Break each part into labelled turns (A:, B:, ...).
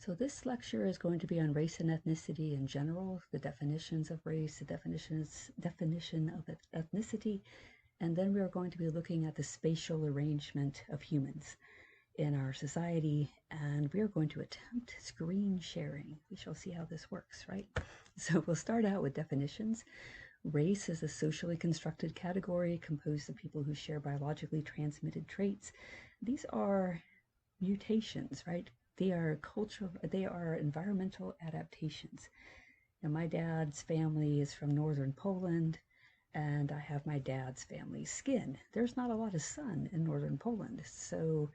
A: So this lecture is going to be on race and ethnicity in general, the definitions of race, the definition of ethnicity, and then we are going to be looking at the spatial arrangement of humans in our society, and we are going to attempt screen sharing. We shall see how this works, right? So we'll start out with definitions. Race is a socially constructed category composed of people who share biologically transmitted traits. These are mutations, right? They are environmental adaptations. Now, my dad's family is from northern Poland, and I have my dad's family's skin. There's not a lot of sun in northern Poland, so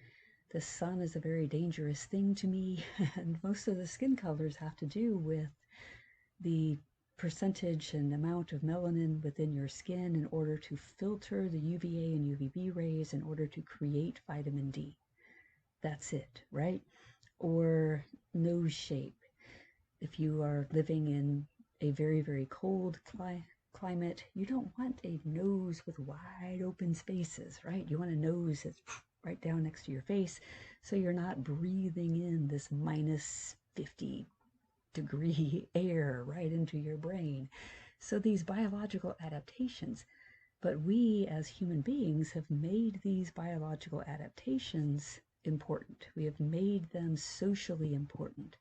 A: the sun is a very dangerous thing to me, and most of the skin colors have to do with the percentage and amount of melanin within your skin in order to filter the UVA and UVB rays in order to create vitamin D. That's it, right? Or nose shape. If you are living in a very, very cold climate, you don't want a nose with wide open spaces, right? You want a nose that's right down next to your face, so you're not breathing in this minus 50-degree air right into your brain. So these biological adaptations, but we as human beings have made these biological adaptations important. We have made them socially important.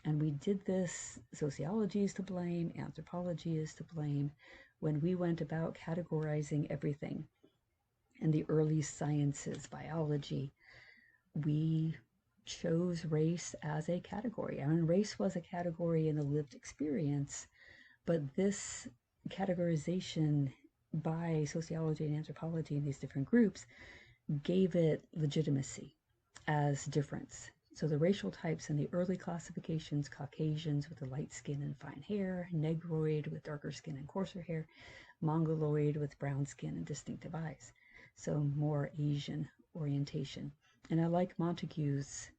A: And we did this, sociology is to blame, anthropology is to blame, when we went about categorizing everything. In the early sciences, biology, we chose race as a category. I mean, race was a category in the lived experience, but this categorization by sociology and anthropology in these different groups gave it legitimacy as difference. So the racial types in the early classifications, Caucasians with the light skin and fine hair, Negroid with darker skin and coarser hair, Mongoloid with brown skin and distinctive eyes. So more Asian orientation. And I like Montague's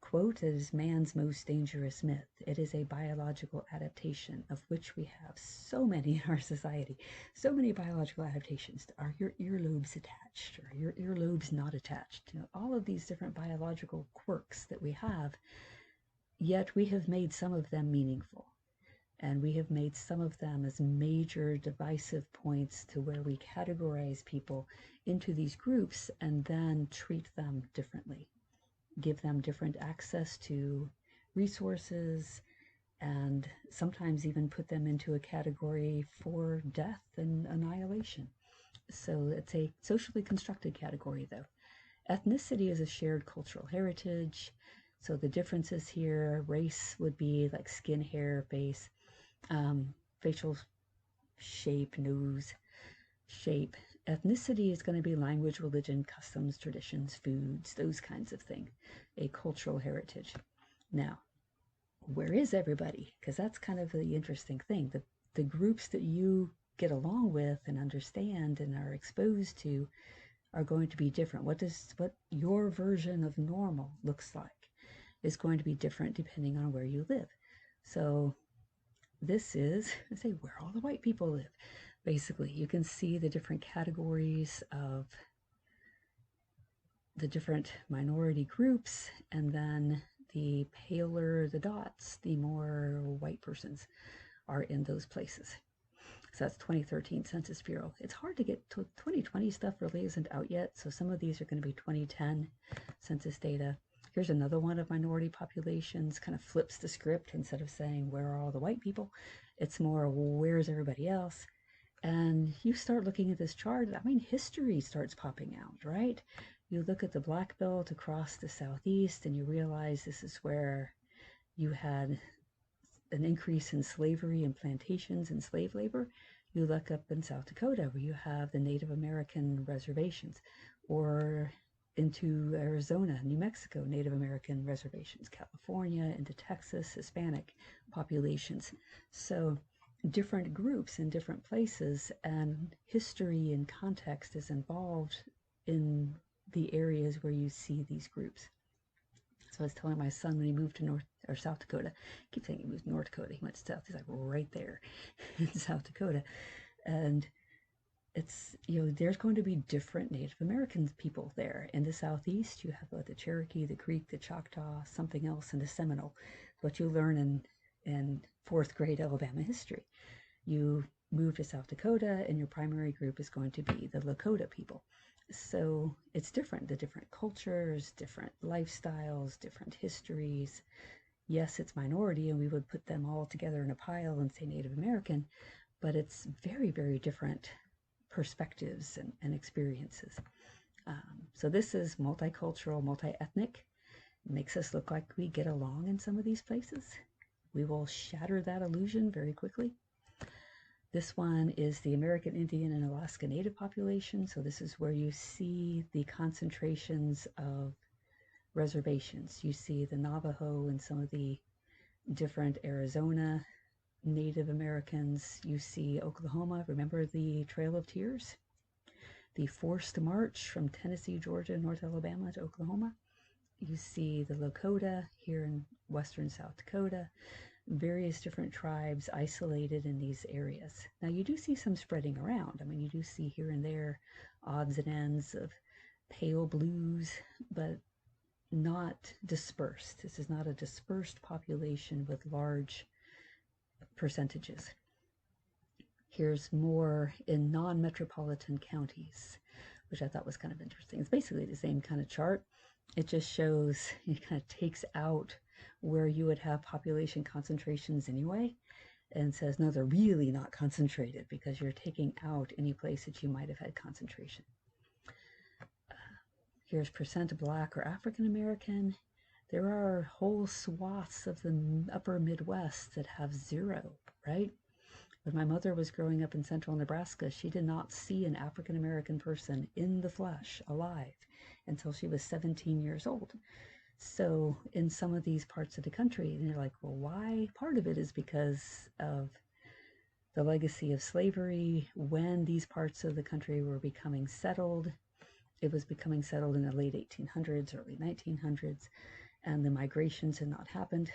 A: quote, "It is man's most dangerous myth. It is a biological adaptation, of which we have so many in our society. So many biological adaptations. Are your earlobes attached? Or your earlobes not attached? You know, all of these different biological quirks that we have, yet we have made some of them meaningful. And we have made some of them as major divisive points to where we categorize people into these groups and then treat them differently. Give them different access to resources, and sometimes even put them into a category for death and annihilation. So it's a socially constructed category, though. Ethnicity is a shared cultural heritage. So the differences here, race would be like skin, hair, face, facial shape, nose shape. Ethnicity is going to be language, religion, customs, traditions, foods, those kinds of things, a cultural heritage. Now, where is everybody? Because that's kind of the interesting thing. The groups that you get along with and understand and are exposed to are going to be different. What your version of normal looks like is going to be different depending on where you live. So this is, I say, where all the white people live. Basically, you can see the different categories of the different minority groups, and then the paler the dots, the more white persons are in those places. So that's 2013 Census Bureau. It's hard to get to 2020 stuff really isn't out yet, so some of these are going to be 2010 census data. Here's another one of minority populations, kind of flips the script. Instead of saying, where are all the white people? It's more, where's everybody else? And you start looking at this chart, I mean, history starts popping out, right? You look at the Black Belt across the Southeast and you realize this is where you had an increase in slavery and plantations and slave labor. You look up in South Dakota where you have the Native American reservations, or into Arizona, New Mexico, Native American reservations, California, into Texas, Hispanic populations. So different groups in different places, and history and context is involved in the areas where you see these groups. So I was telling my son when he moved to South Dakota, I keep saying he moved to North Dakota, he went south, he's like right there in South Dakota, and it's, there's going to be different Native American people there. In the Southeast, you have the Cherokee, the Creek, the Choctaw, something else, and the Seminole. What you learn in fourth grade Alabama history. You move to South Dakota, and your primary group is going to be the Lakota people. So it's different, the different cultures, different lifestyles, different histories. Yes, it's minority, and we would put them all together in a pile and say Native American, but it's very, very different perspectives and experiences. So this is multicultural, multi-ethnic. It makes us look like we get along in some of these places. We will shatter that illusion very quickly. This one is the American Indian and Alaska Native population. So this is where you see the concentrations of reservations. You see the Navajo and some of the different Arizona Native Americans. You see Oklahoma. Remember the Trail of Tears? The forced march from Tennessee, Georgia, North Alabama to Oklahoma. You see the Lakota here in western South Dakota. Various different tribes isolated in these areas. Now you do see some spreading around. I mean, you do see here and there odds and ends of pale blues, but not dispersed. This is not a dispersed population with large percentages. Here's more in non-metropolitan counties, which I thought was kind of interesting. It's basically the same kind of chart. It just shows, it kind of takes out where you would have population concentrations anyway, and says, no, they're really not concentrated because you're taking out any place that you might have had concentration. Here's percent Black or African American. There are whole swaths of the upper Midwest that have 0, right? When my mother was growing up in central Nebraska, she did not see an African American person in the flesh, alive, until she was 17 years old. So in some of these parts of the country, and you're like, well, why? Part of it is because of the legacy of slavery. When these parts of the country were becoming settled, it was becoming settled in the late 1800s, early 1900s, and the migrations had not happened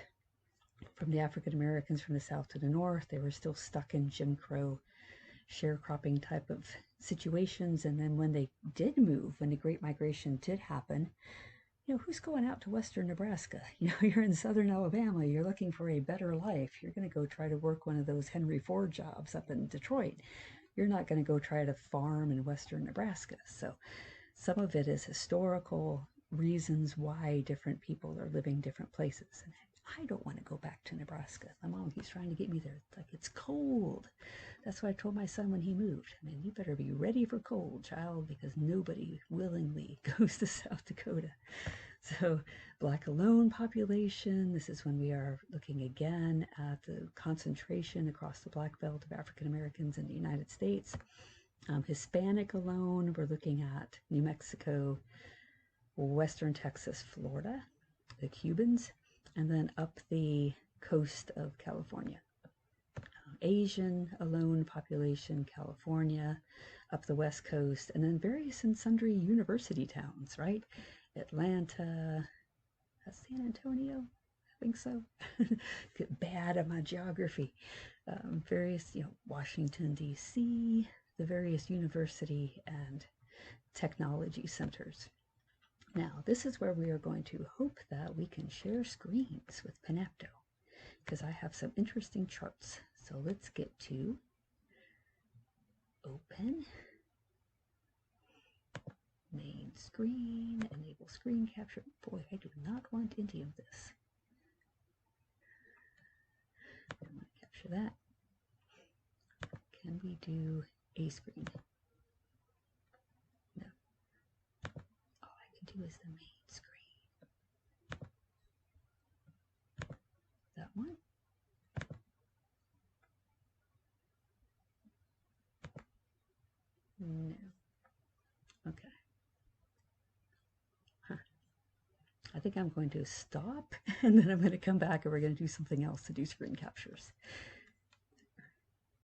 A: from the African Americans from the south to the north. They were still stuck in Jim Crow sharecropping type of situations. And then when they did move, when the Great Migration did happen, who's going out to western Nebraska? You're in southern Alabama, you're looking for a better life. You're going to go try to work one of those Henry Ford jobs up in Detroit. You're not going to go try to farm in western Nebraska. So some of it is historical reasons why different people are living different places. And I don't want to go back to Nebraska. My mom keeps trying to get me there. It's like, it's cold. That's what I told my son when he moved. I mean, you better be ready for cold, child, because nobody willingly goes to South Dakota. So Black alone population, this is when we are looking again at the concentration across the Black Belt of African Americans in the United States. Hispanic alone, we're looking at New Mexico, western Texas, Florida, the Cubans, and then up the coast of California. Asian alone population, California, up the west coast, and then various and sundry university towns, right? Atlanta, San Antonio, I think so. Get bad at my geography. Various, Washington, D.C., the various university and technology centers. Now, this is where we are going to hope that we can share screens with panopto, because I have some interesting charts. So let's get to open, main screen, enable screen capture. Boy, I do not want any of this. I want to capture that. Can we do a screen? No. All I can do is the main screen. That one. No. Okay. I think I'm going to stop, and then I'm going to come back and we're going to do something else to do screen captures.